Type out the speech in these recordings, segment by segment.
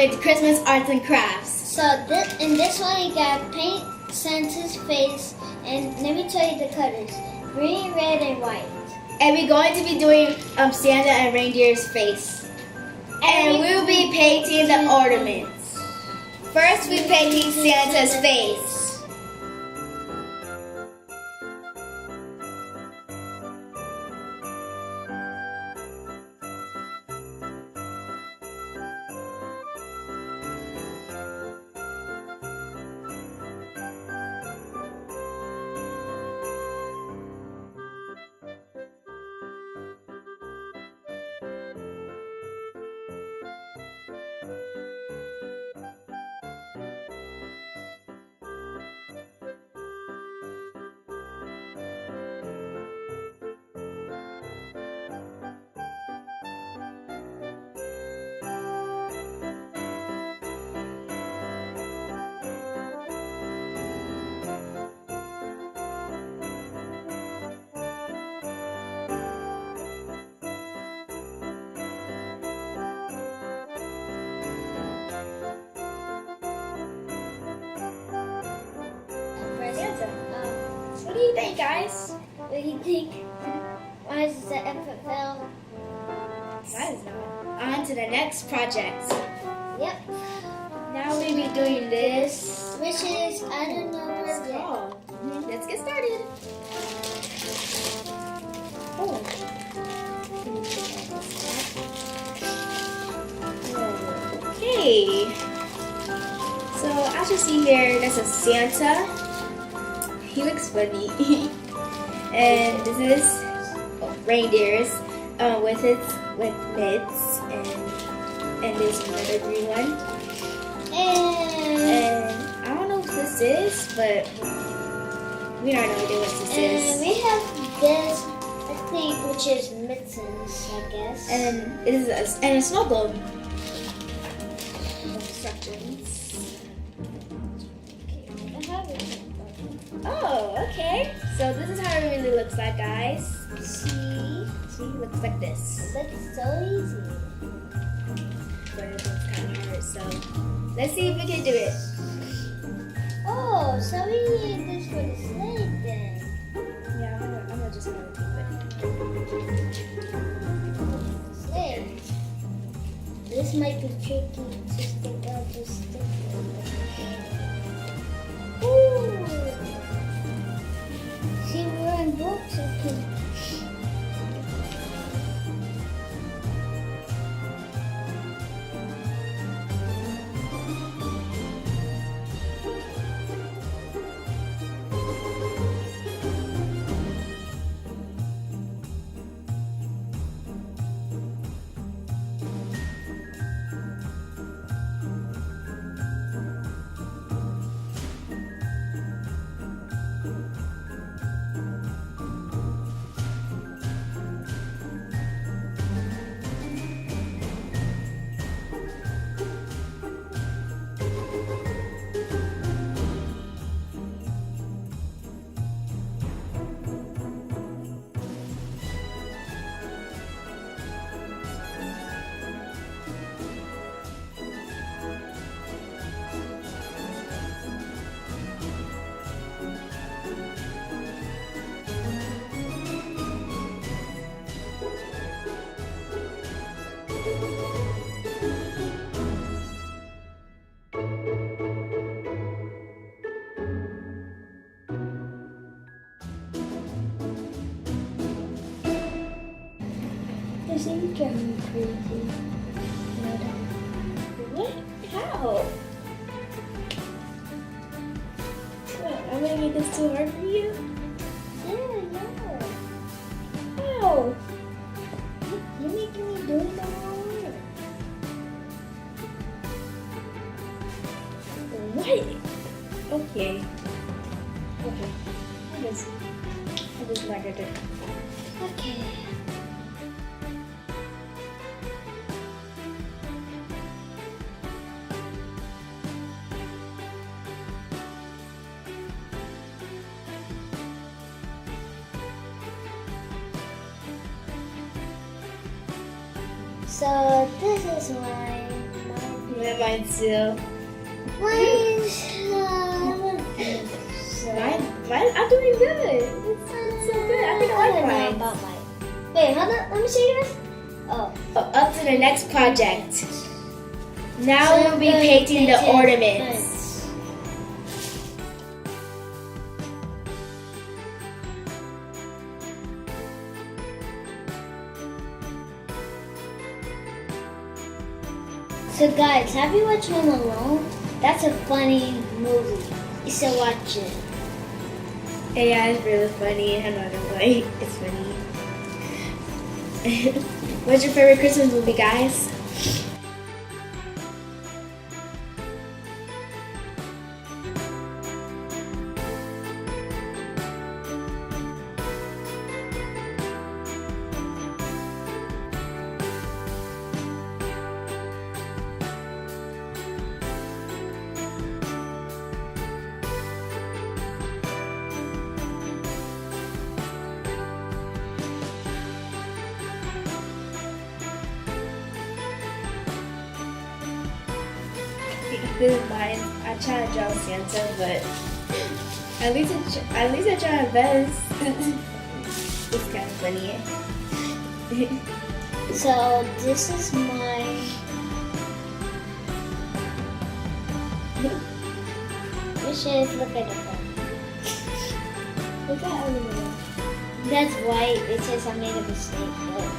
with Christmas arts and crafts. So in this one you gotta paint Santa's face, and let me tell you the colors: green, red, and white. And we're going to be doing Santa and reindeer's face. And we'll be painting the ornaments. First, we're painting Santa's face. What do you think, guys? What do you think? Why is the FFL? I don't know. On to the next project. Yep. Now we'll be doing this. Which is, I don't know where Let's go. Let's get started. Oh. Okay. So as you see here, there's a Santa. He looks funny. And this is reindeers with mitts, and there's another green one. And I don't know what this is, but we don't know what this is. We have this, I think, which is mittens, I guess. And it is a snow globe. Instructions. Oh, okay. So this is how it really looks like, guys. See, looks like this. That's so easy. But it looks kind of hard, so let's see if we can do it. Oh, so we need this for the sleigh then. Yeah, I'm gonna just keep it. Sleigh. This might be tricky to stick out the stick. Ooh. See, we're in books. This is driving me crazy. What? How? What? I'm gonna make this too hard for you? Yeah, no. How? You're making me do it the wrong way. What? Okay. I just like it. Okay. So this is my Yeah, mine too. Mine, I'm doing good. It's so good. I think I like mine. About mine. Wait, hold on. Let me see yours. Oh. Up to the next project. Now we'll be painting the ornaments. So guys, have you watched Home Alone? That's a funny movie. You should watch it. Yeah, it's really funny. I'm not gonna lie, it's funny. What's your favorite Christmas movie, guys? This is mine. I try to draw Santa, but at least I try my best. It's kind of funny. So this is my. We should look at the front. Look at everyone. That's white. It says I made a mistake, but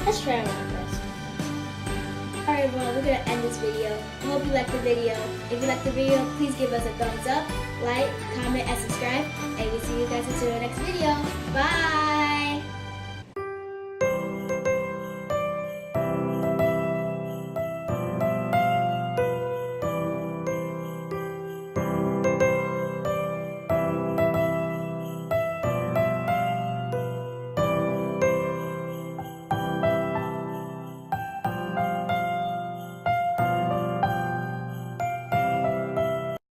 let's try one first. Alright everyone, we're going to end this video. I hope you liked the video. If you liked the video, please give us a thumbs up, like, comment, and subscribe. And we'll see you guys until the next video. Bye!